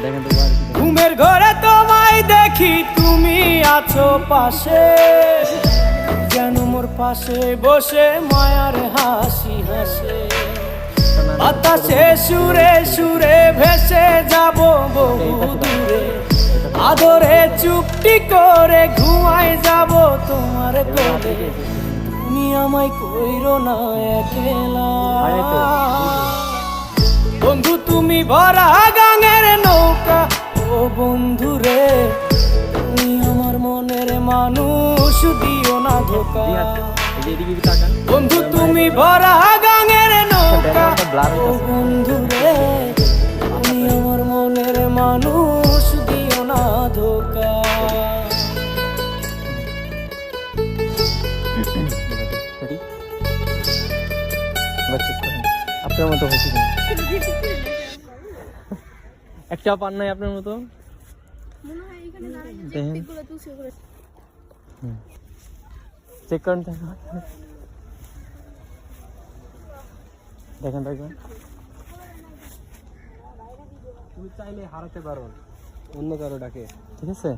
ঘুমের ঘরে তোমায় দেখি তুমি আছো পাশে, যেন মোর পাশে বসে মায়ার হাসি হাসে। বাতাসে সুরে সুরে ভেসে যাব বহু দূরে, আদরে চুপটি করে ঘুমায় যাব তোমার কোলে। তুমি আমায় কইরো না একলা বন্ধু, তুমি ভরা গাঙের নৌকা। ও বন্ধু রে, তুমি আমার মনের মানুষ, দিও না ধোকা। বন্ধু তুমি ভরা গাঙের নৌকা। ও বন্ধু রে, তুমি আমার মনের মানুষ, দিও না ধোকা। আপনার মতো হচ্ছে একটা পান নাই আপনার মতো চেক করেন, দেখেন দেখবেন। তুমি চাইলে হারাতে পারো অন্য কারো ডাকে, ঠিক আছে।